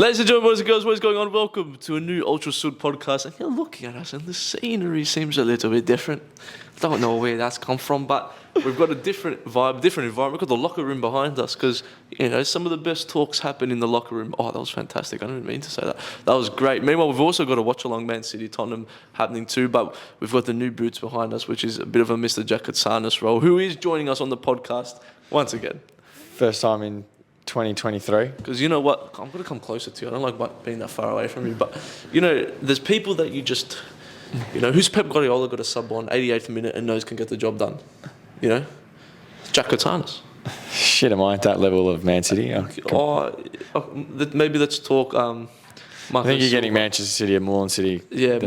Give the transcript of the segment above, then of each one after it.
Ladies and gentlemen, boys and girls, what is going on? Welcome to a new Ultra Sud podcast. And you're looking at us, and the scenery seems a little bit different. I don't know where that's come from, but we've got a different vibe, different environment. We've got the locker room behind us because, some of the best talks happen in the locker room. Oh, that was fantastic. I didn't mean to say that. That was great. Meanwhile, we've also got a watch-along Man City Tottenham happening too, but we've got the new boots behind us, which is a bit of a Mr. Jakatsanis role, who is joining us on the podcast once again. First time in 2023. Because you know what? I'm going to come closer to you. I don't like being that far away from you. But, there's people that you just, who's Pep Guardiola got a sub on 88th minute and knows can get the job done? Jakatsanis. Shit, am I at that level of Man City? Maybe let's talk... I think you're getting Manchester City and Moreland City. Yeah,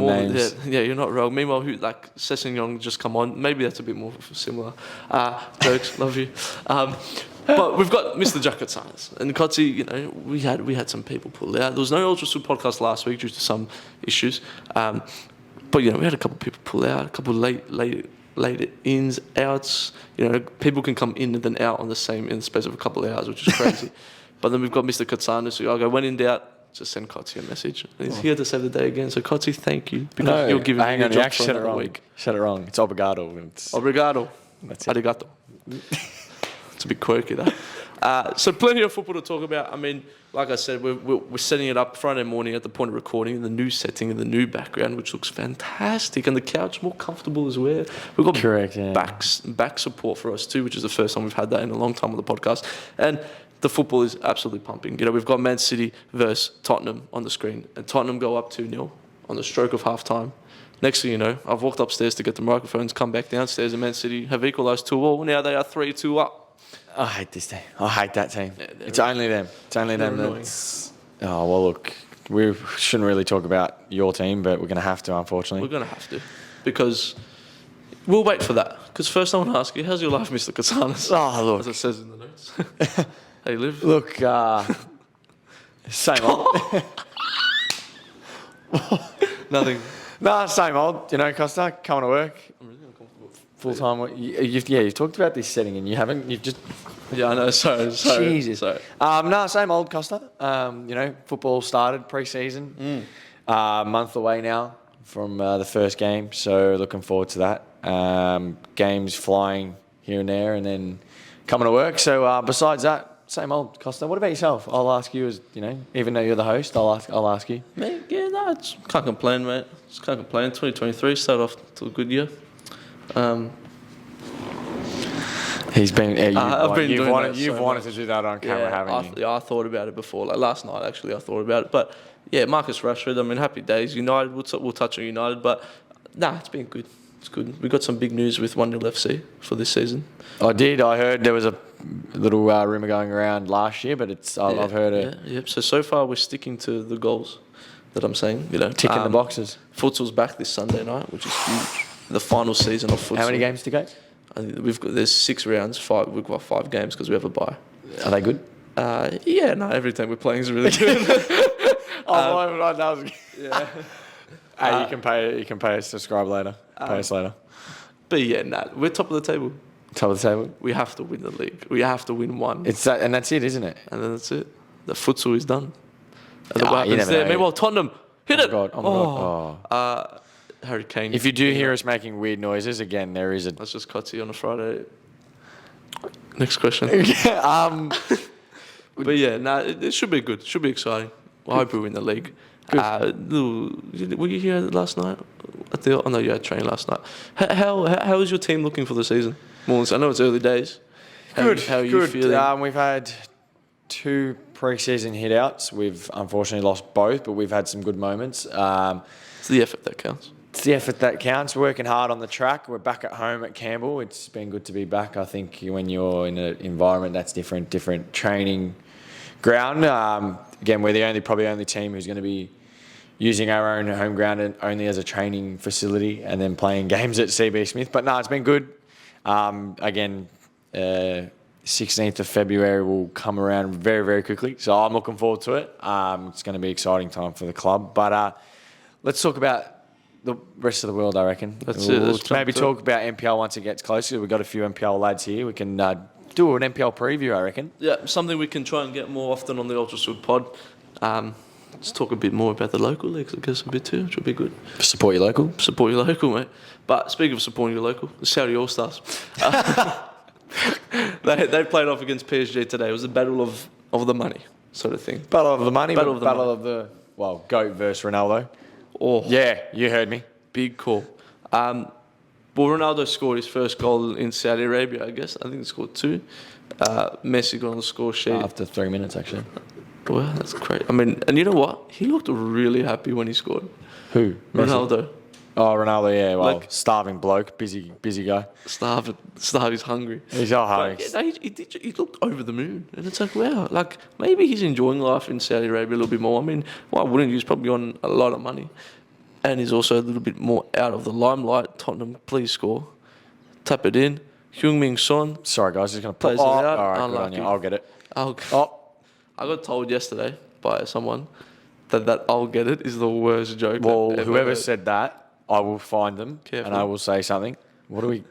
yeah, you're not wrong. Meanwhile, Sessegnon just come on. Maybe that's a bit more similar. Jokes, love you. But we've got Mr. Jakatsanis. And Kotzi, we had some people pull out. There was no Ultra Sud podcast last week due to some issues. But, we had a couple of people pull out, a couple of late ins, outs. People can come in and then out in the space of a couple of hours, which is crazy. But then we've got Mr. Katsanis, who I go, when in doubt, just send Kotzi a message. And he's here to save the day again. So, Kotzi, thank you. Because you're giving me a job for another week. Said it wrong. It's obrigado. Obrigado. That's it. Arigato. It's a bit quirky, though. So plenty of football to talk about. I mean, like I said, we're setting it up Friday morning at the point of recording in the new setting, in the new background, which looks fantastic. And the couch more comfortable as well. We've got back support for us too, which is the first time we've had that in a long time on the podcast. And the football is absolutely pumping. We've got Man City versus Tottenham on the screen. And Tottenham go up 2-0 on the stroke of half-time. Next thing you know, I've walked upstairs to get the microphones, come back downstairs, and Man City have equalised 2-2. Now they are 3-2 up. I hate this team. I hate that team. Yeah, it's only them. It's only them. Oh, well, look, we shouldn't really talk about your team, but we're going to have to, unfortunately. We're going to have to, because we'll wait for that. Because first I want to ask you, how's your life, Mr. Katsanis? Oh, look. As it says in the notes. How you live? Look, same old. Nothing. No, same old. Costa, coming to work. I'm really uncomfortable. Full-time. You've talked about this setting and you haven't. You've just... Yeah, I know. Sorry. Jesus. Sorry. No, same old, Costa. Football started pre-season. Month away now from the first game. So looking forward to that. Games flying here and there and then coming to work. So besides that, same old, Costa. What about yourself? I'll ask you even though you're the host, I'll ask you. Mate, can't complain, mate. Just can't complain. 2023 started off to a good year. He's been. You've wanted to do that on camera, haven't you? I thought about it before. Like last night, actually, I thought about it. But yeah, Marcus Rashford. I mean, happy days. United. We'll touch on United, but it's been good. It's good. We got some big news with 1-0 FC for this season. I did. I heard there was a little rumour going around last year, but I've heard it. Yep. So far, we're sticking to the goals that I'm saying. Ticking the boxes. Futsal's back this Sunday night, which is huge. The final season of futsal. How many games to go? There's 6 rounds. We've got 5 games because we have a bye. Are they good? Every time we're playing is really good. Yeah. You can pay us. Subscribe later. Pay us later. But we're top of the table. Top of the table. We have to win the league. We have to win one. It's that, and that's it, isn't it? And then that's it. The futsal is done. And you never know. Meanwhile, Tottenham hit it. Oh my God. Harry Kane. If you do hear us making weird noises, again, there is a... That's just Kotzi on a Friday. Next question. But it should be good. It should be exciting. I hope we win the league. Were you here last night? No, you had training last night. How is your team looking for the season? Mullins, I know it's early days. Good. How are you feeling? We've had 2 pre-season hit-outs. We've unfortunately lost both, but we've had some good moments. It's the effort that counts. It's the effort that counts. We're working hard on the track. We're back at home at Campbell. It's been good to be back. I think when you're in an environment that's different training ground. Again, we're probably the only team who's going to be using our own home ground and only as a training facility and then playing games at CB Smith. But no, it's been good. 16th of February will come around very, very quickly. So I'm looking forward to it. It's going to be an exciting time for the club. But let's talk about the rest of the world, I reckon. We'll maybe talk about NPL once it gets closer. We've got a few NPL lads here. We can do an NPL preview, I reckon. Yeah, something we can try and get more often on the Ultra Sud pod. Let's talk a bit more about the local leagues, I guess, a bit too, which would be good. Support your local. Support your local, mate. But speaking of supporting your local, the Saudi All-Stars. They played off against PSG today. It was a battle of the money sort of thing. Battle of the money. Battle of the battle money. of the, well, GOAT versus Ronaldo. Oh, Yeah, you heard me. big call. Well, Ronaldo scored his first goal in Saudi Arabia, I guess. I think he scored 2. Messi got on the score sheet. After 3 minutes, actually. Well, that's great. I mean, and you know what? He looked really happy when he scored. Who? Ronaldo. Oh, Ronaldo, yeah. Well, Like- starving bloke, busy guy. Starved, he's hungry. He's all hungry. But, yeah, no, he looked over the moon. And it's like, wow, like maybe he's enjoying life in Saudi Arabia a little bit more. I mean, why wouldn't he? He's probably on a lot of money. And he's also a little bit more out of the limelight. Tottenham, please score. Tap it in. Heung-min Son. Sorry, guys, just going to Plays put it Oh, out. all right, good on Unlucky. you. I'll get it. I'll, Oh, I got told yesterday by someone that I'll get it is the worst joke. well, I've ever whoever heard. said that, I will find them Careful. and I will say something. What do we...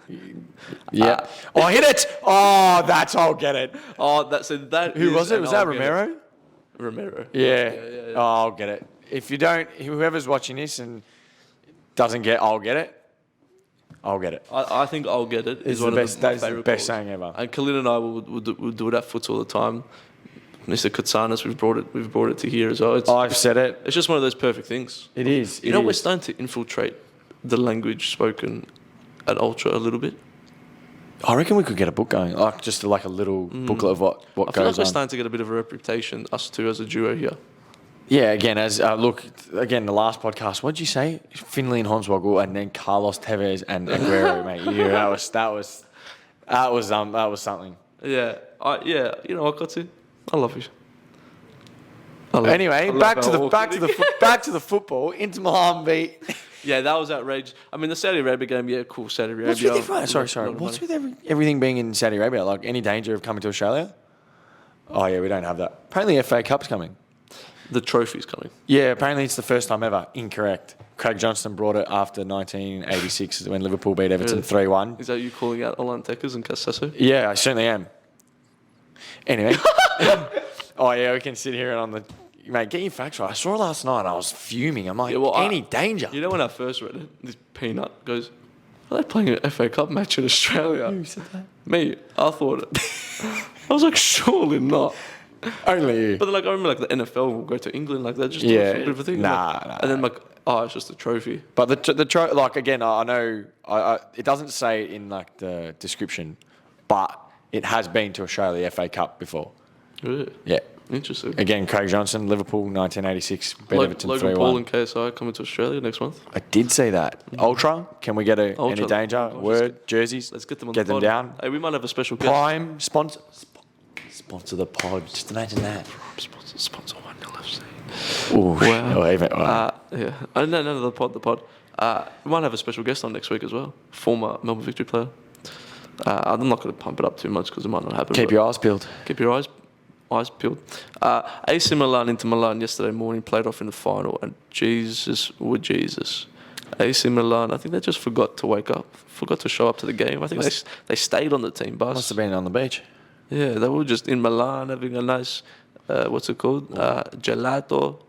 Yeah. Oh, hit it! Oh, that's... I'll get it. Oh, that Who is was it? an Was that I'll get it. Romero? Romero. Yeah. yeah. Oh, I'll get it. If you don't... Whoever's watching this and doesn't get I'll get it, I'll get it. I think I'll get it. It's one the of best, my that is the favourite best calls. saying ever. And Khalil and I will do it at Foots all the time. Mr. Kutsanis, we've brought it to here as well. I've said it. It's just one of those perfect things. It is. You know, we're starting to infiltrate the language spoken at Ultra a little bit. I reckon we could get a book going, like just like a little booklet of what I feel like goes we're on. starting to get a bit of a reputation, us two as a duo here. Yeah, again, as the last podcast, what did you say? Finley and Hornswoggle, and then Carlos Tevez and Aguero, mate. Yeah, that was something. Yeah, you know, I got to. I love you. Anyway, I love back our to awkward- back to the football. Inter Milan beat. Yeah, that was outrageous. I mean, the Saudi Arabia game, yeah, cool, Saudi Arabia. What's with everyone? a Sorry. lot of What's money. with everything being in Saudi Arabia? Like any danger of coming to Australia? Oh yeah, we don't have that. Apparently, the FA Cup's coming. The trophy's coming. Yeah, apparently it's the first time ever. Incorrect. Craig Johnston brought it after 1986 when Liverpool beat Everton Really? 3-1. Is that you calling out Alan Tekers and Casasso? Yeah, I certainly am. Anyway. Oh, yeah, we can sit here and on the... Mate, get your facts right. I saw it last night and I was fuming. I'm like, Yeah, well, any danger? You know when I first read it, this peanut goes, are they playing an FA Cup match in Australia? Who said that? Me, I thought it. I was like, surely not. Only you. But then, like, I remember like the NFL will go to England, like that, just Yeah, a bit of a thing. nah, like, nah, and then like, oh, it's just a trophy. But like, again, I know... it doesn't say it in, like, the description, but it has been to Australia, the FA Cup, before. Really? Yeah. Interesting. Again, Craig Johnson, Liverpool, 1986, beat Everton Logan Paul 3-1. and KSI coming to Australia next month. I did see that. Ultra, can we get any Ultra. danger? I'll just Word, jerseys? Let's get them on Get the them pod. down. Hey, we might have a special guest. Prime, sponsor the pod. Just imagine that. Sponsor 1 FC. Ooh, Wow. oh, even, wow. Yeah. No, the pod. We might have a special guest on next week as well. Former Melbourne Victory player. I'm not going to pump it up too much because it might not happen. Keep but your eyes peeled. Keep your eyes peeled. AC Milan into Milan yesterday morning played off in the final, and Jesus. AC Milan, I think they just forgot to wake up, forgot to show up to the game. I think they stayed on the team bus. Must have been on the beach. Yeah, they were just in Milan having a nice, what's it called? Gelato.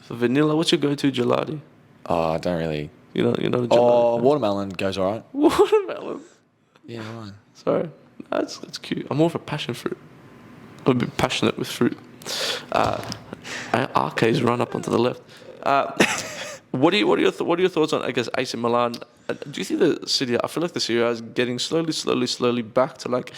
Vanilla. What's your go-to gelati? Oh, I don't really. You know the Oh, gelato. watermelon goes all right. Watermelon. Yeah, right. Sorry, that's cute. I'm more of a passion fruit. I'm a bit passionate with fruit. RK's run up onto the left. What are your thoughts on, I guess, AC Milan? Do you think the Serie A, I feel like the Serie A is getting slowly back to like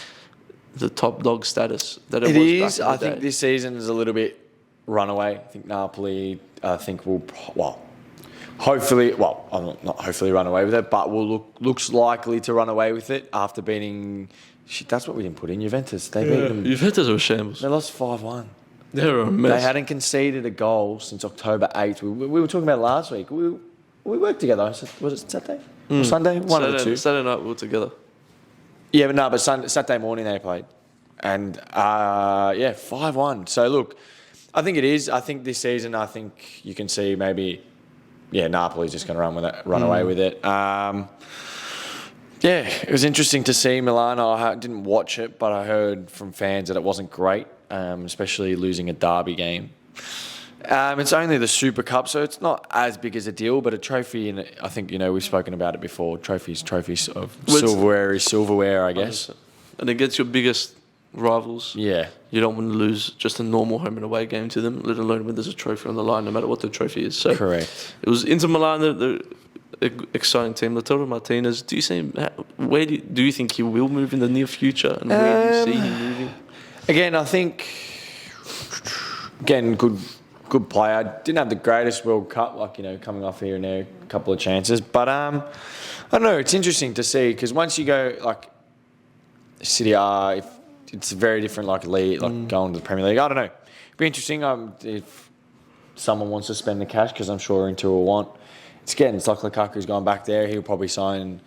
the top dog status that it It was is. back in I the think day? this season is a little bit runaway. I think Napoli, hopefully, I'm not hopefully run away with it, but looks likely to run away with it after beating. Shit, that's what we didn't put in Juventus. They beat them. Juventus were shambles. They lost 5-1. They were a mess. They hadn't conceded a goal since October 8th. We were talking about it last week. We worked together. Was it Saturday or Sunday? One of the two. Saturday night we were together. Yeah, but no, but Saturday morning they played. And, 5-1. So, look, I think it is. I think this season, you can see maybe, Napoli's just going to run away with it. It was interesting to see Milan. I didn't watch it, but I heard from fans that it wasn't great, especially losing a derby game. It's only the Super Cup, so it's not as big as a deal, but a trophy, and I think, we've spoken about it before, trophies of silverware is silverware, I guess. And against your biggest rivals, Yeah. you don't want to lose just a normal home and away game to them, let alone when there's a trophy on the line, no matter what the trophy is. So Correct. it was Inter Milan, the exciting team. Lautaro Martinez, do you see him, where do you think he will move in the near future, and where do you see him moving? Again, I think, good player. Didn't have the greatest World Cup, coming off here and there, a couple of chances. But I don't know. It's interesting to see because once you go City are, it's a very different league, going to the Premier League. I don't know. It'd be interesting if someone wants to spend the cash because I'm sure Inter will want. It's like Lukaku's gone back there. He'll probably sign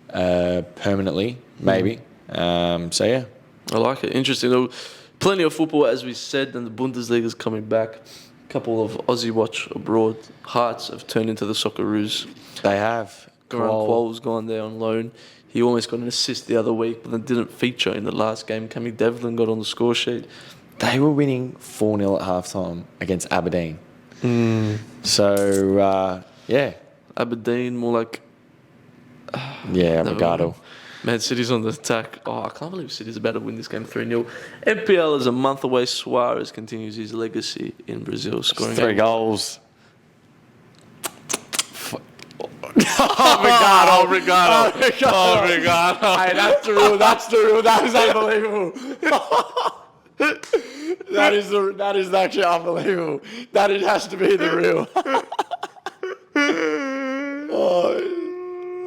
permanently, maybe. So yeah. I like it. Interesting. Though, plenty of football, as we said, and the Bundesliga is coming back. A couple of Aussie watch abroad hearts have turned into the Socceroos. They have. Grant Qual's gone there on loan. He almost got an assist the other week, but then didn't feature in the last game. Cammy Devlin got on the score sheet. They were winning 4-0 at halftime against Aberdeen. So, yeah. Aberdeen, more like... Yeah, Abogado. Man, City's on the attack. Oh, I can't believe City's about to win this game 3-0. NPL is a month away. Suarez continues his legacy in Brazil, scoring 3 goals. Obrigado. Hey, that's the rule. That is unbelievable. that is actually unbelievable. It has to be the real.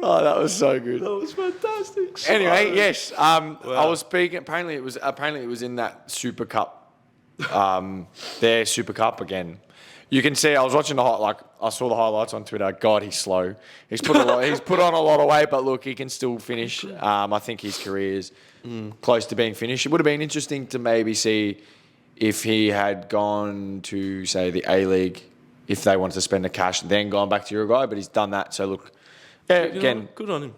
Oh, that was so good. That was fantastic. Anyway, yes. I was speaking. Apparently, it was in that Super Cup. Their Super Cup again. You can see. I was watching I saw the highlights on Twitter. God, he's slow. He's put on a lot of weight, but look, he can still finish. I think his career is close to being finished. It would have been interesting to maybe see if he had gone to, say, the A-League, if they wanted to spend the cash, then gone back to Uruguay. But he's done that. So look. Yeah, again, good on him.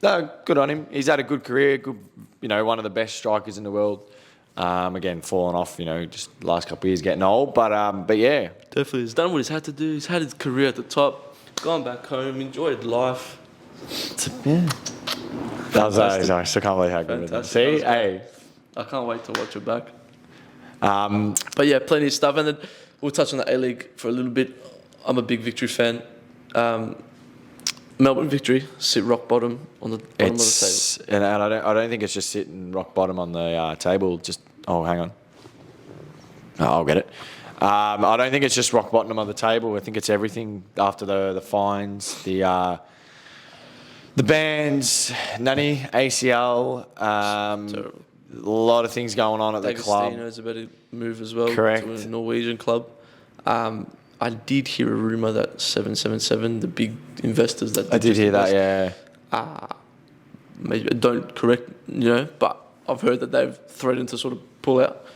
No, good on him. He's had a good career. Good, one of the best strikers in the world. Again, falling off. Just the last couple of years getting old. But yeah, definitely, he's done what he's had to do. He's had his career at the top. Gone back home, enjoyed life. Yeah, I still can't believe how good it is. See, hey, I can't wait to watch it back. But yeah, plenty of stuff, and then we'll touch on the A-League for a little bit. I'm a big Victory fan. Melbourne Victory sit rock bottom on the bottom of the table. And I don't think it's just sitting rock bottom on the table. Just hang on. I'll get it. I don't think it's just rock bottom on the table. I think it's everything after the fines, the bans, Nani, ACL, a lot of things going on at the club. D'Agostino's about to move as well. Correct. To a Norwegian club. I did hear a rumour that 777, the big investors that... I did hear that, yeah. Maybe don't correct, but I've heard that they've threatened to sort of pull out.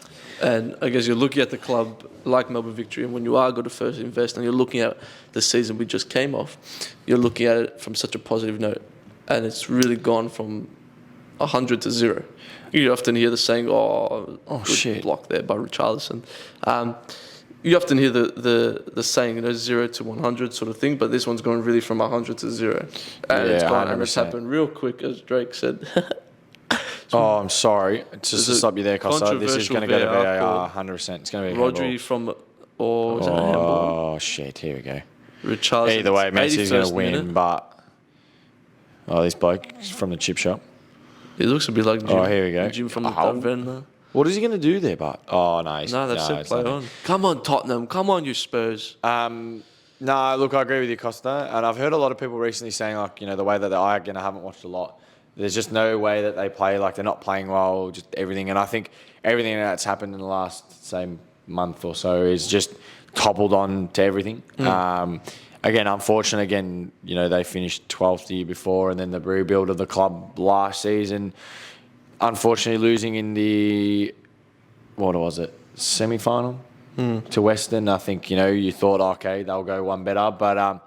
And I guess you're looking at the club like Melbourne Victory, and when you are going to first invest and you're looking at the season we just came off, you're looking at it from such a positive note. And it's really gone from 100 to 0. You often hear the saying, good shit. block there by Richarlison. You often hear the saying, 0 to 100 sort of thing, but this one's gone really from 100 to 0. And Yeah, it's gone, 100%. and it's happened real quick, as Drake said. I'm sorry. Just to stop you there, Costa. This is going to go to controversial VAR 100%. It's going to be Rodri from... Or was it a handball? Oh, shit. Here we go. Richarlison. Either way, Messi's going to 81st win, minute. but... Oh, this bloke from the chip shop. It looks a bit like Jim. Here we go. Jim from the Oh. Taverna. What is he going to do there, but? Oh, no. No, they've said play on. Come on, Tottenham. Come on, you Spurs. No, look, I agree with you, Costa. And I've heard a lot of people recently saying, the way that I haven't watched a lot. There's just no way that they play. They're not playing well, just everything. And I think everything that's happened in the last, say, month or so is just toppled on to everything. Again, unfortunate. They finished 12th the year before, and then the rebuild of the club last season. Unfortunately, losing in the, what was it, semi-final to Western. I think, you thought, okay, they'll go one better. But,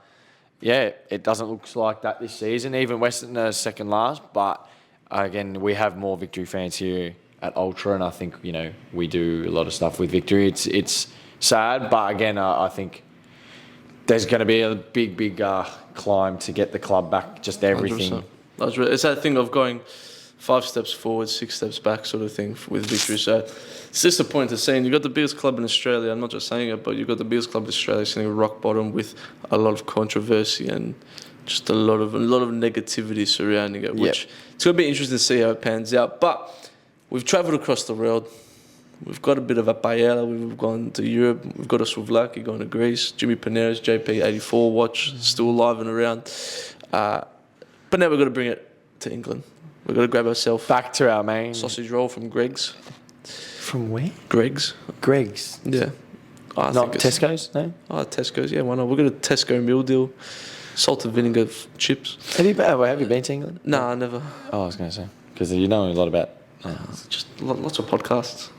it doesn't look like that this season. Even Western are second last. But, again, we have more Victory fans here at Ultra, and I think, we do a lot of stuff with Victory. It's sad. But again, I think there's going to be a big climb to get the club back. Just everything. 100%. It's that thing of going 5 steps forward, 6 steps back sort of thing with victory. So it's just a point of saying you've got the biggest club in Australia. I'm not just saying it, but you've got the biggest club in Australia sitting at rock bottom with a lot of controversy and just a lot of negativity surrounding it, which it's going to be interesting to see how it pans out. But we've travelled across the world. We've got a bit of a paella. We've gone to Europe. We've got a Slovakia, gone to Greece. Jimmy Panera's JP84 watch, still alive and around. But now we've got to bring it to England. We've got to grab ourselves Back to our main sausage roll from Greg's. From where? Greg's. Greg's. Yeah. I Not think it's- Tesco's, no? Oh, Tesco's. Yeah, why not? We've got a Tesco meal deal. Salted vinegar chips. Have you been to England? Nah, never. Oh, I was going to say. Because you know a lot about... Just lots of podcasts.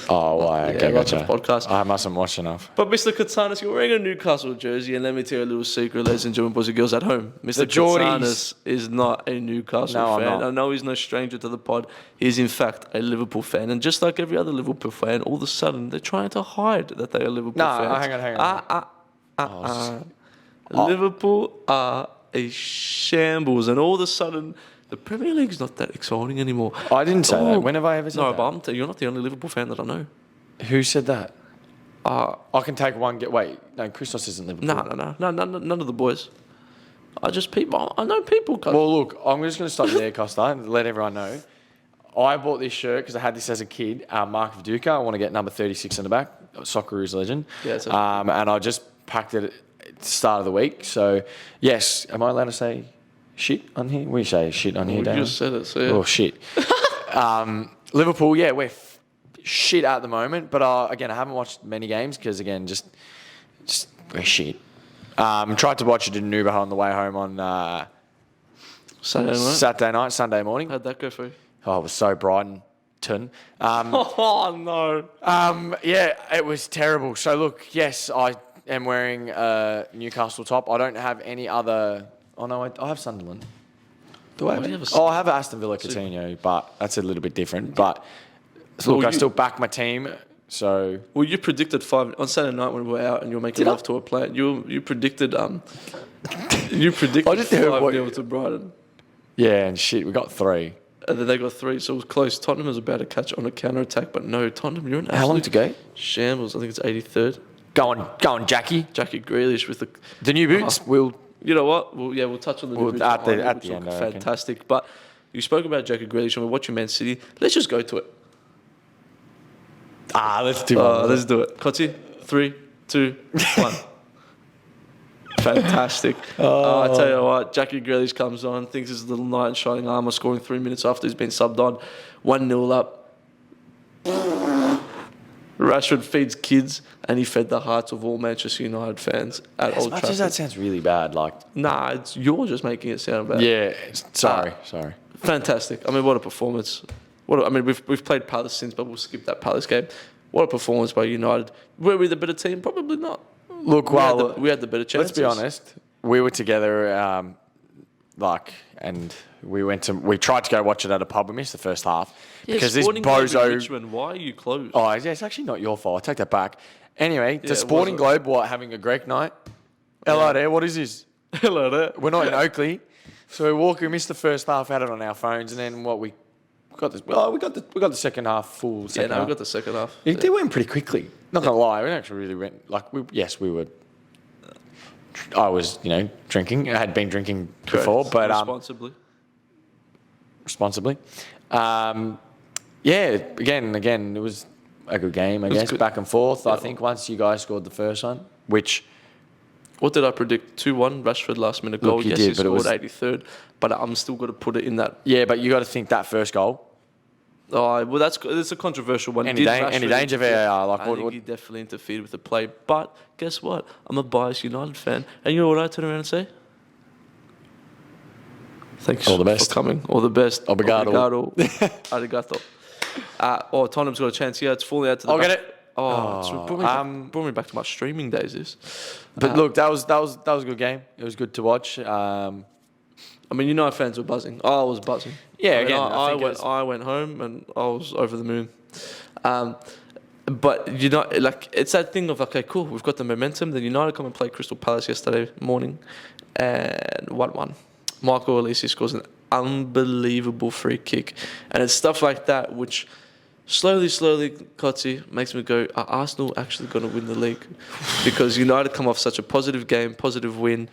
Oh, why? Okay, lots gotcha. of podcasts. I mustn't watch enough. But Mr. Katsanis, you're wearing a Newcastle jersey, and let me tell you a little secret, ladies and gentlemen, boys and girls at home. Mr. Geordies. Katsanis is not a Newcastle No, I'm fan. not. I know he's no stranger to the pod. He's in fact a Liverpool fan, and just like every other Liverpool fan, all of a sudden they're trying to hide that they are Liverpool No, fans. hang on. Liverpool are a shambles, and all of a sudden the Premier League's not that exciting anymore. I didn't say that. When have I ever said No, that? but I'm telling you, you're not the only Liverpool fan that I know. Who said that? I can take one. Wait, no, Christos isn't Liverpool. No, none of the boys. I know people. Well, look, I'm just going to stop you there, Costa, and let everyone know. I bought this shirt because I had this as a kid. Mark Viduka. I want to get number 36 in the back. Socceroos legend. Yeah, it's and I just packed it at the start of the week. So, yes, am I allowed to say shit on here? We say shit on here, You Darren. just said it, so yeah. Oh, shit. Liverpool, yeah, we're shit at the moment. But, again, I haven't watched many games because, again, just we're shit. Tried to watch it in Uber on the way home on Saturday night, Sunday morning. How'd that go for you? Oh, it was so Brighton. Oh, no. Yeah, it was terrible. So, look, yes, I am wearing a Newcastle top. I don't have any other... Oh, no, I have Sunderland. Do I have do you it? have I have Aston Villa Coutinho, but that's a little bit different. But, look, I still back my team, so... Well, you predicted on Saturday night when we were out and you were making love to a player. You predicted... you predicted I just heard 5-0 to Brighton. Yeah, and shit, we got 3. And then they got 3, so it was close. Tottenham was about to catch on a counter-attack, but no, Tottenham, you're an How long to go? shambles. I think it's 83rd. Go on, Jackie. Jackie Grealish with The new boots, we'll... You know what? We'll touch on the new boots at the behind it, which end, look I reckon. fantastic. But you spoke about Jackie Grealish and we're watching Man City. Let's just go to it. Let's do it. Let's do it. Kotzi, 3, 2, 1. Fantastic. I tell you what, Jackie Grealish comes on, thinks his little knight in shining armour, scoring 3 minutes after he's been subbed on. 1-0 up. Rashford feeds kids, and he fed the hearts of all Manchester United fans at As Old much Trafford. as that sounds really bad, like... Nah, you're just making it sound bad. Yeah, sorry. Fantastic. I mean, what a performance. We've played Palace since, but we'll skip that Palace game. What a performance by United. Were we the better team? Probably not. Look, We had the better chances. let's be honest. We were together, and we tried to go watch it at a pub. We missed the first half because this Sporting Globe in bozo. Richmond, why are you closed? Oh, yeah, it's actually not your fault. I take that back. Anyway, Yeah, the it Sporting wasn't. Globe having a Greek night. Hello there. What is this? Hello there. We're not in Oakley, so we missed the first half. Had it on our phones, and then what we got this. Well, we got the second half full. Yeah, Second no, half. we got the second half. It went pretty quickly. Not gonna lie, we actually really went we were. I was, drinking. I had been drinking before, but responsibly. Yeah, again, it was a good game. I guess good. back and forth. Yeah. I think once you guys scored the first one, which What did I predict? 2-1, Rashford last minute goal. Look, you Yes, did, he but it scored was- 83rd, but I'm still got to put it in that. yeah, but you got to think that first goal. Oh, well, it's a controversial one. Any Did danger Rashford VAR? Like, I think he definitely interfered with the play. But guess what? I'm a biased United fan. And you know what I turn around and say? Thanks All the best. for coming. All the best. Obrigado. Arigato. Tottenham's got a chance here. It's falling out to the I'll back. get it. Oh, it's brought me back to my streaming days, this. But look, that was a good game. It was good to watch. I mean, United fans were buzzing. I was buzzing. Yeah, I mean, again, I I think went home and I was over the moon. But like it's that thing of okay, cool, we've got the momentum. Then United come and play Crystal Palace yesterday morning, and 1-1. Michael Olise scores an unbelievable free kick, and it's stuff like that which slowly, Kotzi makes me go, are Arsenal actually going to win the league? Because United come off such a positive game, positive win,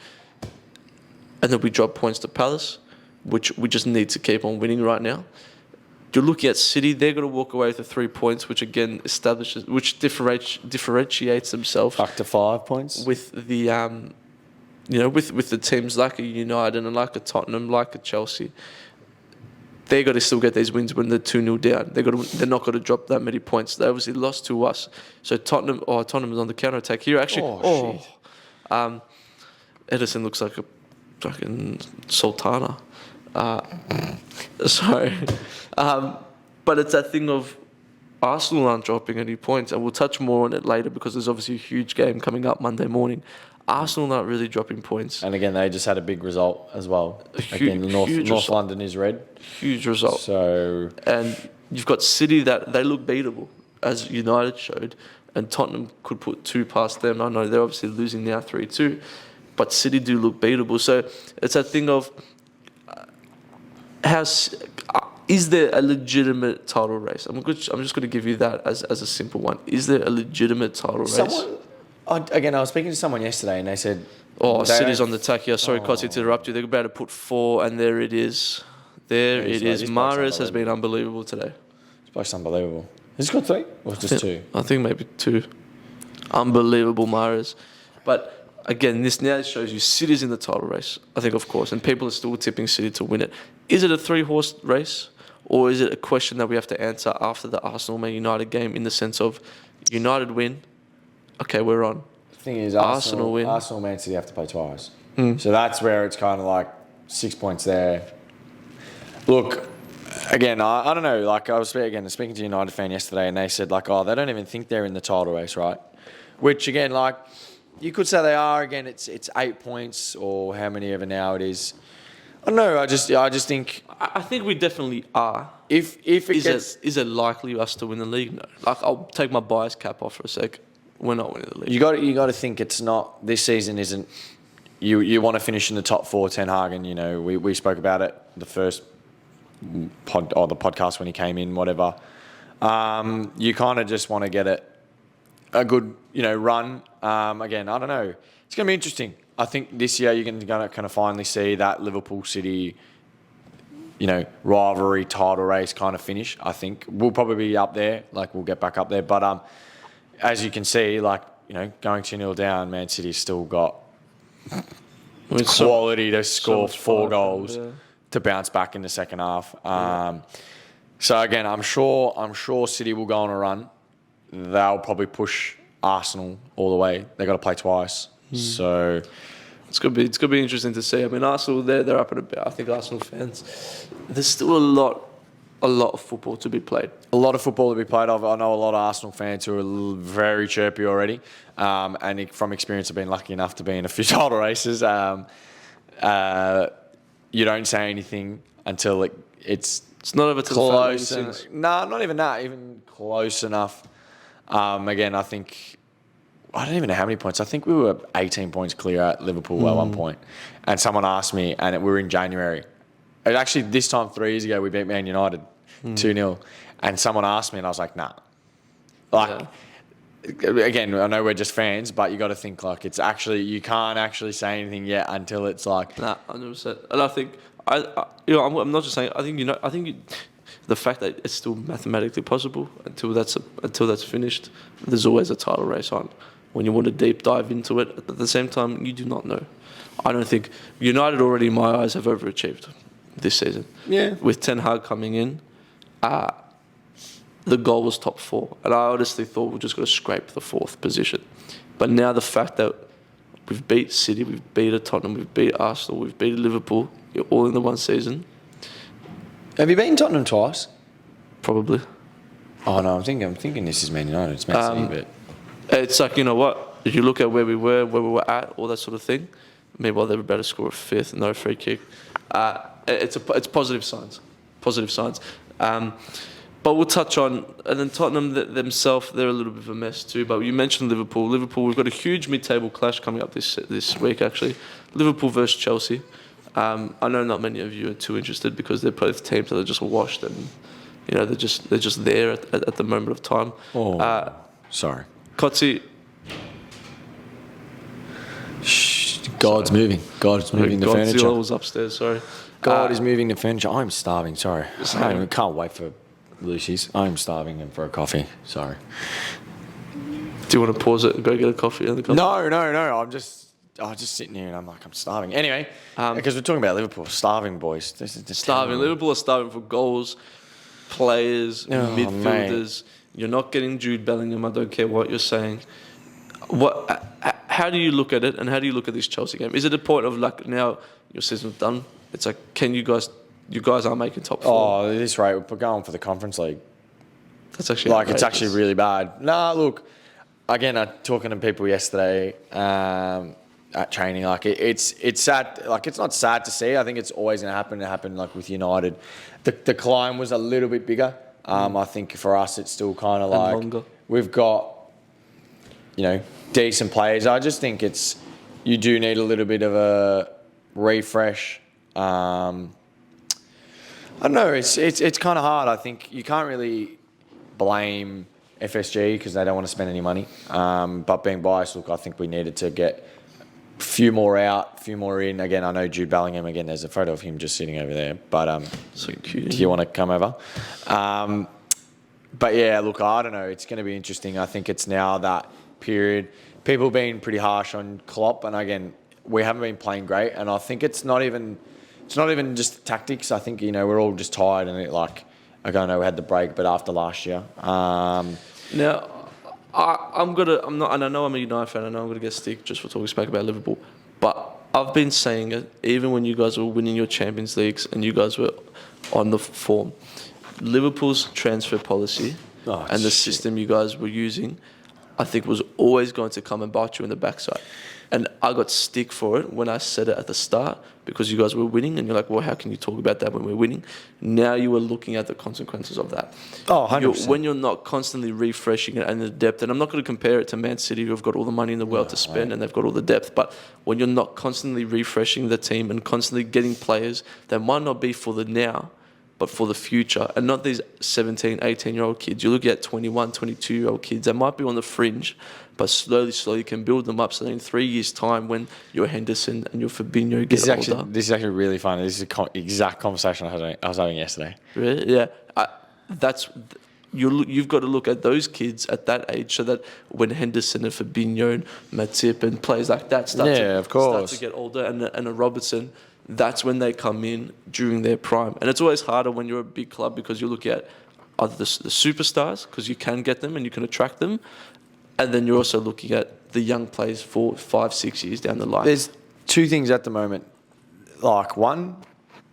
and then we drop points to Palace, which we just need to keep on winning right now. You're looking at City; they're going to walk away with the 3 points, which again differentiates themselves Up to 5 points with the with the teams like a United and like a Tottenham, like a Chelsea. They got to still get these wins when they're 2-0 down. They're not going to drop that many points. They obviously lost to us. So Tottenham is on the counter attack here. Actually, Edison looks like a fucking sultana. Sorry. But it's that thing of Arsenal aren't dropping any points, and we'll touch more on it later because there's obviously a huge game coming up Monday morning. Arsenal not really dropping points. And again, they just had a big result as well. Again, North London is red. Huge result. So, and you've got City that they look beatable, as United showed, and Tottenham could put 2 past them. I know they're obviously losing now 3-2, but City do look beatable. So it's that thing of is there a legitimate title race? I'm just going to give you that as a simple one. Is there a legitimate title race? I was speaking to someone yesterday, and they said, City's on the attack here. Sorry, Kotzi, to interrupt you. They're about to put 4, and there it is. Mahrez has been unbelievable today. It's both unbelievable. Has he got 3 or just 2? I think maybe 2. Unbelievable Mahrez. But again, this now shows you City's in the title race, I think, of course, and people are still tipping City to win it. Is it a 3-horse race, or is it a question that we have to answer after the Arsenal-Man United game in the sense of United win, okay, we're on. The thing is, Arsenal win. Arsenal, Man City have to play twice. So that's where it's kind of like 6 points there. Look, again, I don't know. Like I was speaking to a United fan yesterday, and they said like, they don't even think they're in the title race, right? Which again, like you could say they are. Again, it's 8 points or how many ever now it is. I don't know. I just think. I think we definitely are. Is it likely us to win the league? No. Like I'll take my bias cap off for a sec. We're not winning the league. You got to think it's not. This season isn't. You want to finish in the top 4, Ten Hag, and we spoke about it the first the podcast when he came in, whatever. You kind of just want to get it a good run. Again, I don't know. It's going to be interesting. I think this year you're going to kind of finally see that Liverpool City, rivalry title race kind of finish. I think we'll probably be up there. Like we'll get back up there, but as you can see, like going 2-0 down, Man City's still got quality to score 4 goals to bounce back in the second half. So again, I'm sure City will go on a run. They'll probably push Arsenal all the way. They got to play twice, so it's gonna be interesting to see. I mean, Arsenal they're up and about. I think Arsenal fans, there's still a lot of football to be played. A lot of football to be played. I know a lot of Arsenal fans who are very chirpy already, and from experience, have been lucky enough to be in a few title races. You don't say anything until it's not over to close. The Not even that. Even close enough. Again, I think I don't even know how many points. I think we were 18 points clear at Liverpool at one point, and someone asked me, and we were in January. And actually, this time 3 years ago, we beat Man United 2-0. And someone asked me, and I was like, nah. Again, I know we're just fans, but you got to think like it's actually, you can't actually say anything yet until it's like. Nah, 100%. And I think, I'm not just saying, I think the fact that it's still mathematically possible until that's finished, there's always a title race on. When you want to deep dive into it, at the same time, you do not know. I don't think United already, in my eyes, have overachieved this season. Yeah. With Ten Hag coming in, the goal was top 4. And I honestly thought we just got to scrape the 4th position. But now the fact that we've beat City, we've beat Tottenham, we've beat Arsenal, we've beat Liverpool, all in the one season. Have you beaten Tottenham twice? Probably. Oh, no, I'm thinking this is Man United. It's Man City, but... It's like, you know what? If you look at where we were at, all that sort of thing, meanwhile they were about to score a 5th, no free kick. It's positive signs. Positive signs. But we'll touch on, and then Tottenham themselves, they're a little bit of a mess too. But you mentioned Liverpool. We've got a huge mid-table clash coming up this week, actually. Liverpool versus Chelsea. I know not many of you are too interested because they're both teams that are just washed and, you know, they're just there at the moment of time. Sorry. Kotzi. God's moving. God's moving the furniture. Godzilla was upstairs, sorry. God is moving the furniture. I'm starving, sorry. I can't wait for Lucy's. I'm starving and for a coffee. Sorry. Do you want to pause it and go get a coffee? No. I'm just sitting here and I'm starving. Anyway, because we're talking about Liverpool. Starving, boys. This is just starving. terrible. Liverpool are starving for goals, players, midfielders. Mate. You're not getting Jude Bellingham. I don't care what you're saying. How do you look at it, and how do you look at this Chelsea game? Is it a point of like now your season's done? It's like, can you guys aren't making top 4? Oh, at this rate, we're going for the Conference League. That's actually outrageous. It's actually really bad. Nah, look, again, I'm talking to people yesterday at training. Like it's sad. Like it's not sad to see. I think it's always going to happen. It happened like with United. The climb was a little bit bigger. I think for us, it's still kind of like longer. We've got, you know, decent players. I just think you do need a little bit of a refresh. I don't know. It's kind of hard. I think you can't really blame FSG because they don't want to spend any money. But being biased, look, I think we needed to get a few more out, a few more in. Again, I know Jude Bellingham. Again, there's a photo of him just sitting over there. But so cute. Do you want to come over? But yeah, look, I don't know. It's going to be interesting. I think it's now that period. People being pretty harsh on Klopp, and again, we haven't been playing great. And I think it's not even just tactics. I think, you know, we're all just tired, and I don't know, we had the break, but after last year. Now, I'm not, and I know I'm a United fan. I know I'm gonna get stick just for talking smack about Liverpool, but I've been saying it even when you guys were winning your Champions Leagues and you guys were on the form. Liverpool's transfer policy and the system you guys were using, I think, was always going to come and bite you in the backside. And I got stick for it when I said it at the start because you guys were winning, and you're like, well, how can you talk about that when we're winning? Now you are looking at the consequences of that. Oh, 100%. When you're not constantly refreshing it and the depth, and I'm not going to compare it to Man City, who've got all the money in the world to spend and they've got all the depth, but when you're not constantly refreshing the team and constantly getting players that might not be for the now, but for the future, and not these 17, 18-year-old kids. You look at 21, 22-year-old kids that might be on the fringe, but slowly can build them up so that in 3 years' time, when your Henderson and your Fabinho get older... This is actually really funny. This is the exact conversation I was having yesterday. Really? Yeah. You've got to look at those kids at that age so that when Henderson and Fabinho and Matip and players like that start to get older, and a Robertson... That's when they come in during their prime. And it's always harder when you're a big club because you look at either the superstars, because you can get them and you can attract them, and then you're also looking at the young players 4, 5, 6 years down the line. There's two things at the moment. Like, one,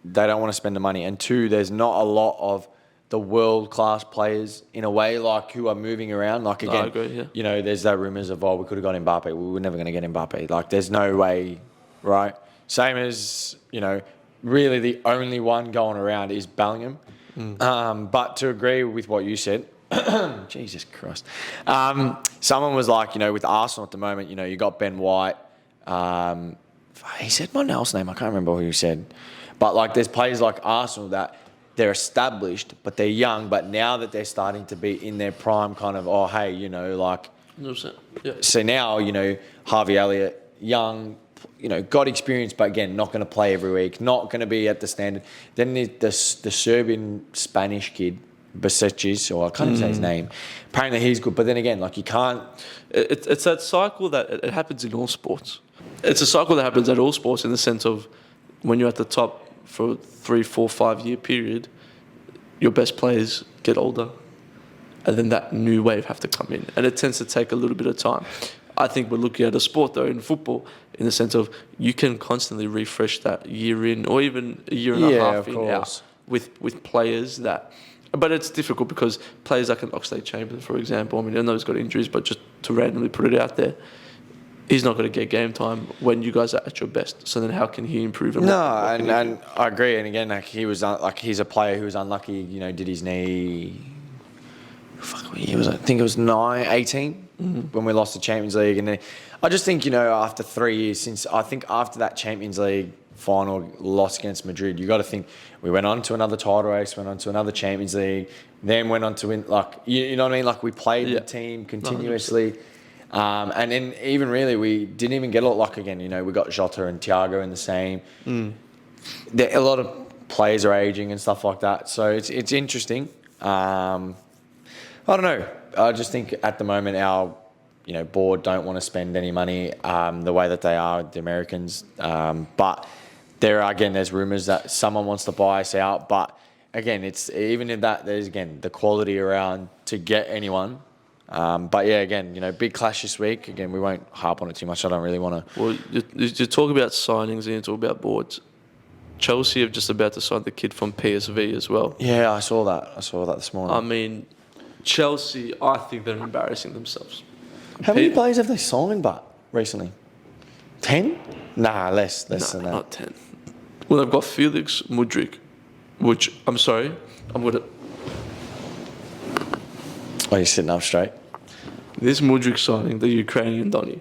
they don't want to spend the money, and two, there's not a lot of the world-class players in a way, like, who are moving around. Like, again, I agree, yeah. You know, there's that rumours of, we could have got Mbappe. We were never going to get Mbappe. Like, there's no way, right? Same as, you know, really the only one going around is Bellingham. But to agree with what you said, Jesus Christ. Someone was like, you know, with Arsenal at the moment, you know, you got Ben White. He said my else name. I can't remember who he said. But, like, there's players like Arsenal that they're established, but they're young. But now that they're starting to be in their prime, kind of, hey, you know, like... 100%. Yeah. So now, you know, Harvey Elliott, young... You know, got experience, but again, not going to play every week, not going to be at the standard. Then the Serbian Spanish kid, Basic, or I can't even say his name. Apparently he's good, but then again, like, you can't... It's that cycle that it happens in all sports. It's a cycle that happens at all sports in the sense of when you're at the top for a 3, 4, 5 year period, your best players get older, and then that new wave have to come in. And it tends to take a little bit of time. I think we're looking at a sport, though, in football, in the sense of you can constantly refresh that year in, or even a year and a half in out with players that... But it's difficult because players like an Oxlade-Chamberlain, for example, I mean, I know he's got injuries, but just to randomly put it out there, he's not going to get game time when you guys are at your best. So then how can he improve? And and I agree. And again, like, he's a player who was unlucky, you know, did his knee Fuck, what year was it? I think it was 18 when we lost the Champions League. And then I just think, after 3 years after that Champions League final loss against Madrid, you got to think we went on to another title race, went on to another Champions League, then went on to win, you know what I mean? Like we played the team continuously. And then even really, we didn't even get a lot again. We got Jota and Thiago in the same. A lot of players are aging and stuff like that. So it's interesting. I don't know. I just think at the moment our board don't want to spend any money the way that they are, the Americans. But there's rumours that someone wants to buy us out. But again, it's even in that there's again the quality around to get anyone. But yeah, again, big clash this week. Again, we won't harp on it too much. I don't really want to. Well, you talk about signings and you talk about boards. Chelsea have just about to sign the kid from PSV as well. Yeah, I saw that this morning. I mean, Chelsea, I think they're embarrassing themselves. How many players have they signed recently? 10? Nah, less than that. Not 10. Well, they've got Felix Mudryk, which, I'm sorry, I'm going to... Oh, you're sitting up straight? This Mudryk signing, the Ukrainian Donny,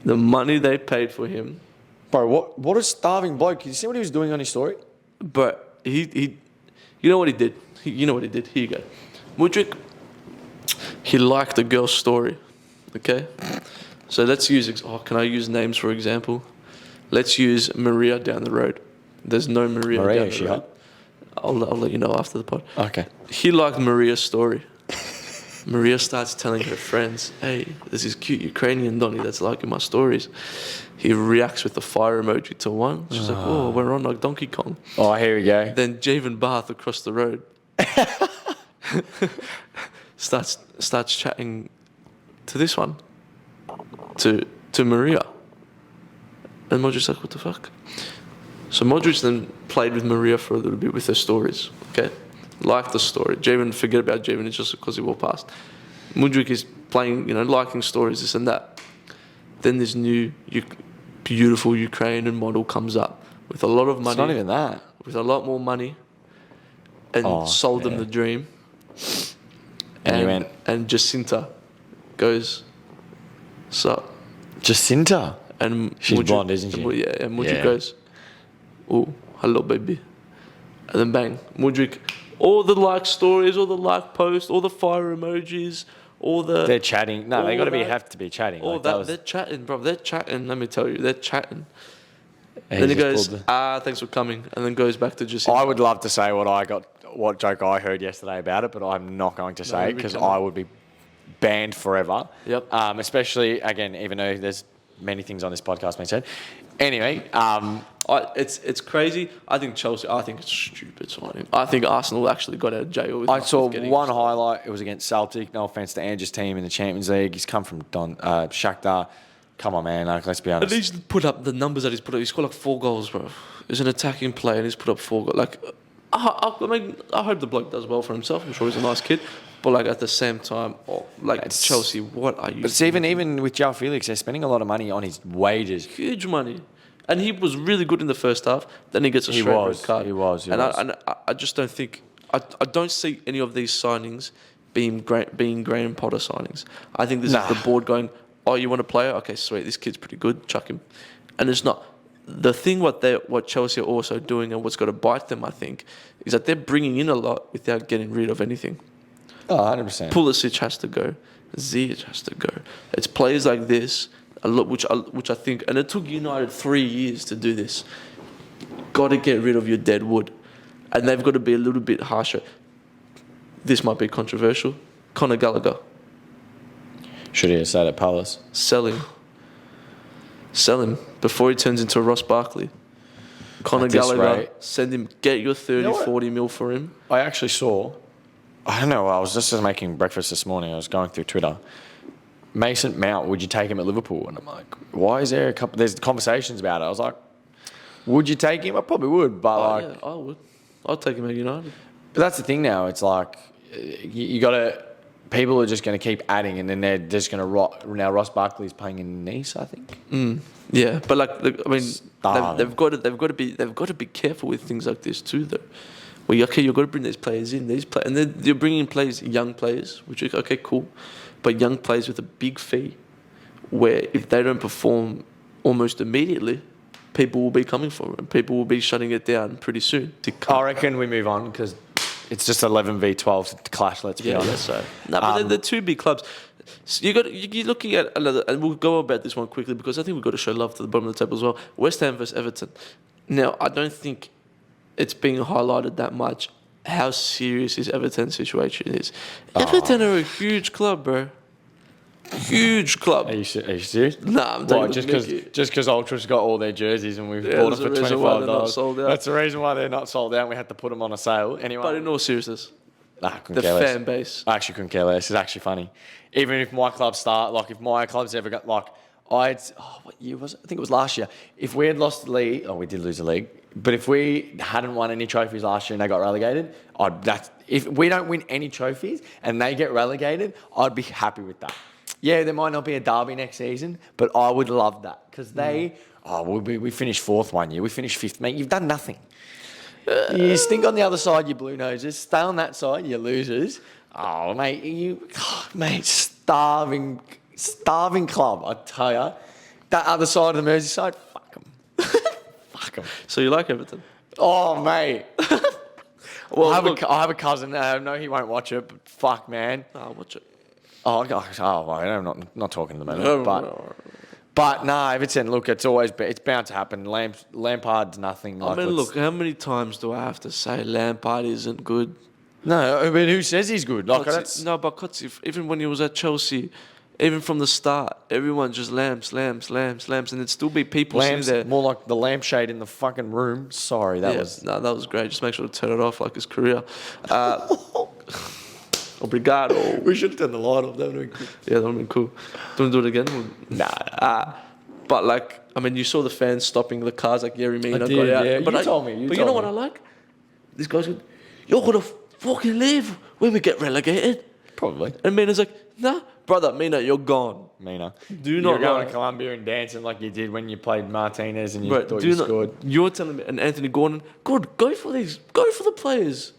the money they paid for him... Bro, what a starving bloke. Did you see what he was doing on his story? But he you know what he did? Here you go. Mudryk, he liked a girl's story, okay? So let's use... can I use names for example? Let's use Maria down the road. There's no Maria down the road. I'll let you know after the pod. Okay. He liked Maria's story. Maria starts telling her friends, hey, there's this cute Ukrainian Donny that's liking my stories. He reacts with the fire emoji to one. She's like, oh, we're on like Donkey Kong. Oh, here we go. Then Javen Barth across the road starts chatting to this one, to Maria. And Modric's like, what the fuck? So Modric then played with Maria for a little bit with her stories, okay? Liked the story. Javen, forget about Javen, it's just because he walked past. Mudryk is playing, liking stories, this and that. Then this new beautiful Ukrainian model comes up with a lot of money. It's not even that. With a lot more money. And sold them the dream. And Jacinta goes, sup? Jacinta? And she's blonde, isn't she? Yeah, and Mudryk goes, oh, hello, baby. And then bang, Mudryk, all the like stories, all the like posts, all the fire emojis, all the... They're chatting. No, they have to be chatting. All they're chatting, bro. They're chatting, let me tell you. They're chatting. And then he goes, thanks for coming. And then goes back to just... I would love to say what joke I heard yesterday about it, but I'm not going to say it because I would be banned forever. Yep. Especially, again, even though there's many things on this podcast being said. Anyway, it's crazy. I think it's stupid signing. I think Arsenal actually got out of jail. I saw one highlight. It was against Celtic. No offense to Andrew's team in the Champions League. He's come from Shakhtar. Come on, man. Let's be honest. At least put up the numbers that he's put up. He's scored 4 goals, bro. He's an attacking player and he's put up 4 goals. I hope the bloke does well for himself. I'm sure he's a nice kid. But at the same time, it's Chelsea, what are you? But it's even with João Felix, they're spending a lot of money on his wages. Huge money. And he was really good in the first half. Then he gets a straight red card. He was. I just don't think... I don't see any of these signings being Graham Potter signings. I think this is the board going, oh, you want a player? Okay, sweet. This kid's pretty good. Chuck him. And it's not... The thing what Chelsea are also doing and what's got to bite them, I think, is that they're bringing in a lot without getting rid of anything. Oh, 100%. Pulisic has to go. Ziyech has to go. It's players like this, a lot, which I think, and it took United 3 years to do this. Got to get rid of your dead wood, and they've got to be a little bit harsher. This might be controversial. Conor Gallagher. Should he have stayed at Palace? Sell him before he turns into Ross Barkley. Conor Gallagher, send him. Get your 40 mil for him. I actually saw. I don't know. I was just making breakfast this morning. I was going through Twitter. Mason Mount, would you take him at Liverpool? And I'm like, why is there there's conversations about it. I was like, would you take him? I probably would, but yeah, I would. I'd take him at United. But that's the thing now. It's like, you got to... People are just going to keep adding, and then they're just going to rot. Now Ross Barkley's playing in Nice, I think. Yeah, but they've got to be careful with things like this too, though. well, okay, you've got to bring these players in. And then you're bringing in players, young players, which is okay, cool, but young players with a big fee, where if they don't perform almost immediately, people will be coming for it, and people will be shutting it down pretty soon. I reckon we move on because it's just 11v12 to clash. Let's be honest. So no, but they're two big clubs. So you're looking at another, and we'll go about this one quickly because I think we've got to show love to the bottom of the table as well. West Ham versus Everton. Now, I don't think it's being highlighted that much how serious this Everton situation is. Everton are a huge club, bro. Huge club. Are you serious? Nah, I'm taking just because Ultra's got all their jerseys and we've bought them for $25. That's the reason why they're not sold out. And we had to put them on a sale anyway. But in all seriousness, the fan base. I actually couldn't care less. It's actually funny. Even if my club if my club's ever got what year was it? I think it was last year. If we had lost the league, we did lose the league. But if we hadn't won any trophies last year and they got relegated, if we don't win any trophies and they get relegated, I'd be happy with that. Yeah, there might not be a derby next season, but I would love that because we finished fourth one year, we finished fifth. Mate, you've done nothing. You stink on the other side, you blue noses. Stay on that side, you losers. Oh, mate, starving club, I tell you. That other side of the Merseyside, fuck them. Fuck them. So you like Everton? Oh, mate. Well, I have a cousin. No, he won't watch it, but fuck, man. I'll watch it. Oh, gosh. I'm not talking to the moment. But no, Everton, look, it's bound to happen. Lampard's nothing. Look, how many times do I have to say Lampard isn't good? No, I mean, who says he's good? But Kotze, even when he was at Chelsea, even from the start, everyone just lambs, and there'd still be people sitting there. More like the lampshade in the fucking room. Sorry, that was great. Just make sure to turn it off like his career. Obrigado. We should have turned the light off. That would have been cool. Yeah, that would have been cool. Do you want to do it again? Nah. But you saw the fans stopping the cars like Yerry Mina got out. Yeah, you told me. You know what I like? This guy's going, you're going to fucking leave when we get relegated. Probably. And Mina's like, nah, brother, Mina, you're gone. Mina. Do not You're going to Colombia and dancing like you did when you played Martinez and thought you scored. You're telling me, and Anthony Gordon, good, go for the players.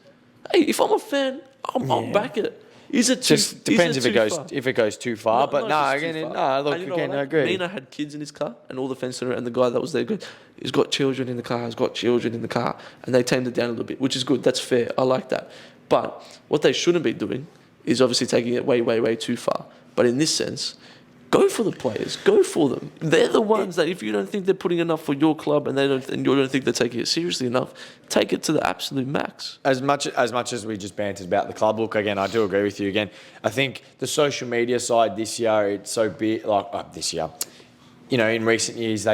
Hey, if I'm a fan, I'll back it. Just depends if it goes too far. I agree. Mina had kids in his car, and all the fans and the guy that was there, he's got children in the car, and they tamed it down a little bit, which is good. That's fair. I like that. But what they shouldn't be doing is obviously taking it way, way, way too far. But in this sense, go for the players. Go for them. They're the ones that if you don't think they're putting enough for your club and you don't think they're taking it seriously enough, take it to the absolute max. As much as we just bantered about the club, look, again, I do agree with you. Again, I think the social media side this year, it's so big. This year, in recent years,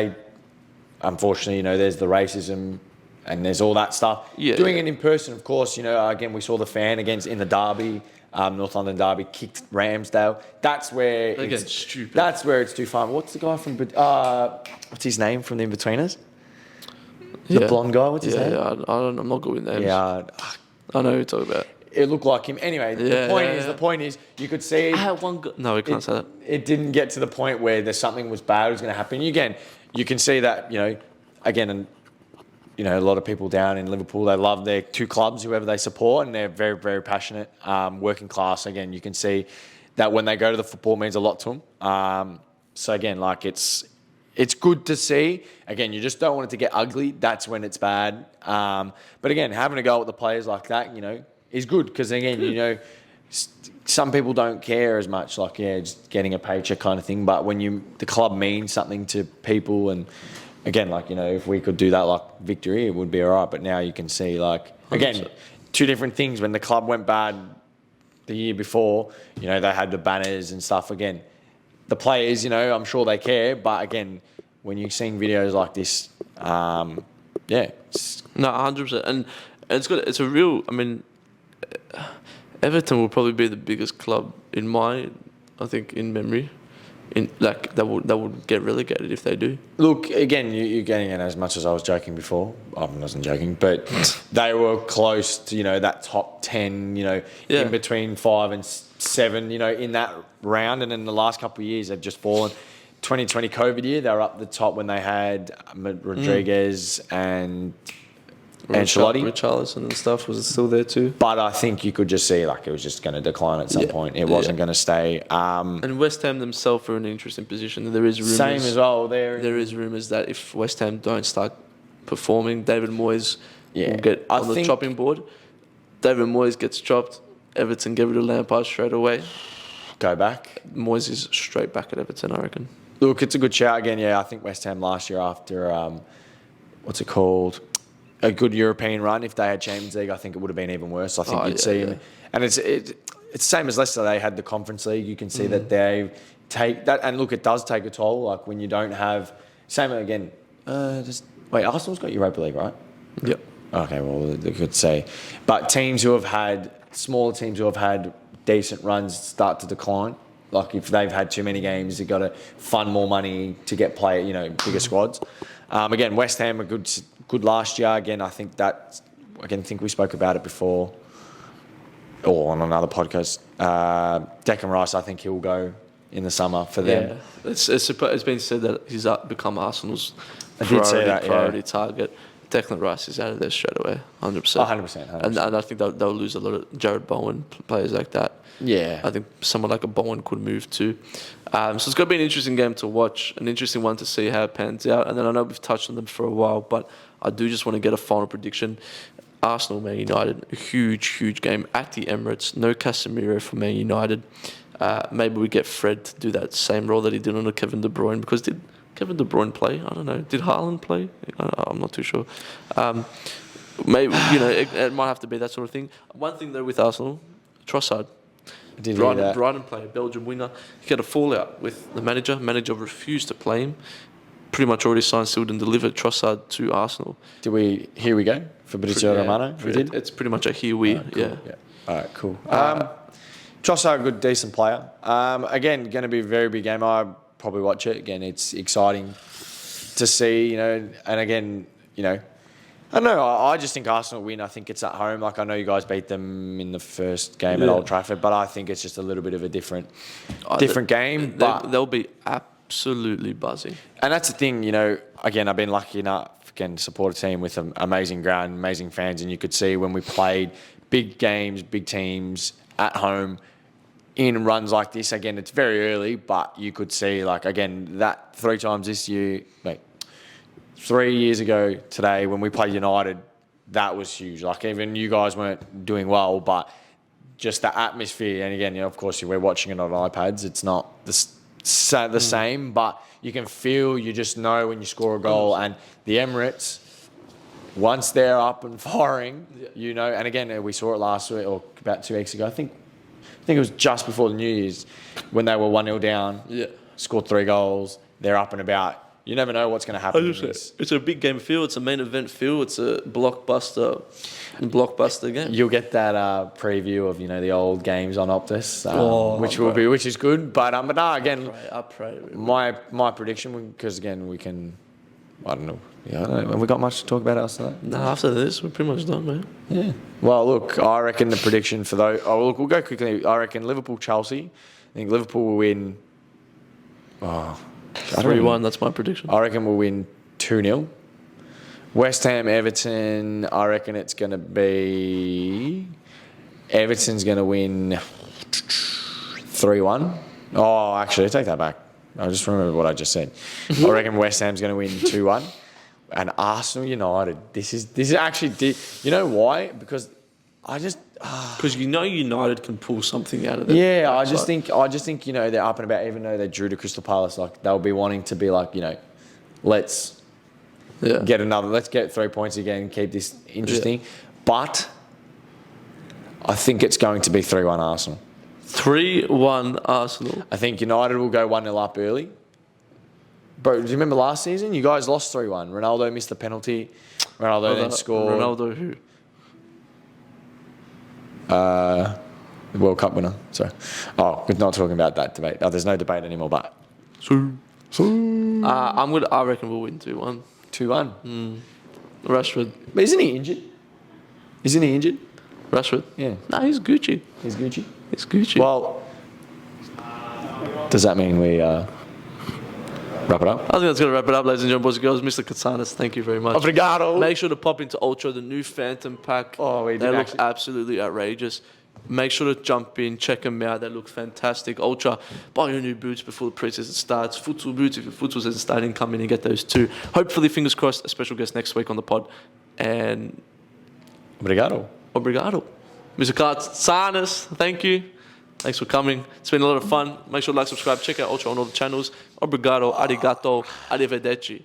unfortunately, there's the racism and there's all that stuff. Yeah, Doing it in person, of course, again, we saw the fan in the derby. North London derby kicked Ramsdale. That's where it's stupid. That's where it's too far. What's the guy from? What's his name from the In-Betweeners? The blonde guy. What's his name? Yeah, I'm not good with names. Yeah, I know who you're talking about. It looked like him. Anyway, the point is, you could see. I had one. No, we can't say that. It didn't get to the point where something was bad was going to happen. Again, you can see that. Again, and a lot of people down in Liverpool, they love their two clubs, whoever they support, and they're very, very passionate. Working class, again, you can see that when they go to the football, it means a lot to them. So again, it's good to see. Again, you just don't want it to get ugly. That's when it's bad. But again, having a go at the players like that, is good because again, some people don't care as much, just getting a paycheck kind of thing. But when the club means something to people and again, if we could do that victory, it would be all right. But now you can see, again, two different things. When the club went bad the year before, they had the banners and stuff. Again, the players, I'm sure they care. But again, when you're seeing videos like this, No, 100%. And it's a real, Everton will probably be the biggest club in memory. That would get relegated if they do. Look, again, you're getting it as much as I was joking before. I wasn't joking, but they were close to that top 10. In between 5 and 7. In that round, and in the last couple of years they've just fallen. 2020 COVID year, they were up the top when they had Rodriguez and Ancelotti. Richarlison and stuff was still there too. But I think you could just see like it was just going to decline at some point. It wasn't going to stay. And West Ham themselves are in an interesting position. There is rumours. Same as well. There is rumours that if West Ham don't start performing, David Moyes will get on the chopping board. David Moyes gets chopped. Everton get rid of Lampard straight away. Go back. Moyes is straight back at Everton, I reckon. Look, it's a good shout again. Yeah, I think West Ham last year after what's it called? A good European run. If they had Champions League, I think it would have been even worse. I think you'd see him. And it's the same as Leicester. They had the Conference League. You can see that they take that. And look, it does take a toll. Like when you don't have same again. Arsenal's got Europa League, right? Yep. Okay, well, they could say, but teams who have had smaller teams who have had decent runs start to decline. Like if they've had too many games, they've got to fund more money to get bigger squads. Again, West Ham were good last year. Again, I think we spoke about it before, or on another podcast. Declan Rice, I think he'll go in the summer for them. Yeah, it's been said that he's become Arsenal's priority target. Declan Rice is out of there straight away, 100%. 100%. And I think they'll lose a lot of Jared Bowen players like that. Yeah. I think someone like a Bowen could move too. So it's going to be an interesting game to watch, an interesting one to see how it pans out. And then I know we've touched on them for a while, but I do just want to get a final prediction. Arsenal, Man United, a huge, huge game at the Emirates. No Casemiro for Man United. Maybe we get Fred to do that same role that he did on Kevin De Bruyne, because did Kevin De Bruyne play? I don't know. Did Haaland play? I'm not too sure. Maybe it might have to be that sort of thing. One thing though with Arsenal, Trossard. Brighton player, Belgian winger. He had a fallout with the manager. Manager refused to play him. Pretty much already signed, sealed, and delivered Trossard to Arsenal. Here we go for Fabrizio Romano? We did. It's pretty much a here we. Cool. Yeah. All right. Cool. Trossard, a good, decent player. Again, going to be a very big game. I probably watch it. Again, it's exciting to see, and again, I don't know. I just think Arsenal win. I think it's at home. Like I know you guys beat them in the first game at Old Trafford, but I think it's just a little bit of a different game. But they'll be absolutely buzzing. And that's the thing, Again, I've been lucky enough to support a team with an amazing ground, amazing fans, and you could see when we played big games, big teams at home in runs like this. Again, it's very early, but you could see that 3 times this year. 3 years ago today when we played United, that was huge. Even you guys weren't doing well, but just the atmosphere. And again, of course, we're watching it on iPads. It's not the same, but you can feel, you just know when you score a goal. And the Emirates, once they're up and firing, and again, we saw it last week or about 2 weeks ago. I think it was just before the New Year's when they were 1-0 down, scored 3 goals. They're up and about. You never know what's going to happen. It's a big game feel. It's a main event feel. It's a blockbuster game. You'll get that preview of the old games on Optus, which is good. But again, I pray. My prediction, because again we can, I don't know. Have we got much to talk about after that? No, after this we're pretty much done, man. Yeah. Well, look, I reckon the prediction for those. Oh, look, we'll go quickly. I reckon Liverpool-Chelsea. I think Liverpool will win. 3-1, that's my prediction. I reckon we'll win 2-0. West Ham, Everton, I reckon it's going to be... Everton's going to win 3-1. Oh, actually, I take that back. I just remember what I just said. I reckon West Ham's going to win 2-1. And Arsenal United, this is actually... You know why? Because I just... Because United can pull something out of it. Yeah, I just think they're up and about. Even though they drew to Crystal Palace, they'll be wanting to be let's get 3 points again and keep this interesting. Yeah. But I think it's going to be 3-1 Arsenal. 3-1 Arsenal. I think United will go 1-0 up early. Bro, do you remember last season? You guys lost 3-1. Ronaldo missed the penalty. Ronaldo then scored. Ronaldo who? The World Cup winner. Sorry. Oh, we're not talking about that debate. Oh, there's no debate anymore, but... I reckon we'll win 2-1. 2-1? Rashford. But isn't he injured? Rashford? Yeah. No, he's Gucci. He's Gucci? He's Gucci. Well, does that mean we... Wrap it up. I think that's going to wrap it up, ladies and gentlemen, boys and girls. Mr. Katsanis, thank you very much. Obrigado. Make sure to pop into Ultra, the new Phantom pack. Oh, we They did look actually. absolutely outrageous. Make sure to jump in, check them out. They look fantastic. Ultra, buy your new boots before the pre-season starts. Futsal boots, if your futsal isn't starting, come in and get those too. Hopefully, fingers crossed, a special guest next week on the pod. And Obrigado. obrigado. Mr. Katsanis, thank you. Thanks for coming. It's been a lot of fun. Make sure to like, subscribe, check out Ultra on all the channels. Obrigado, arigato, arrivederci.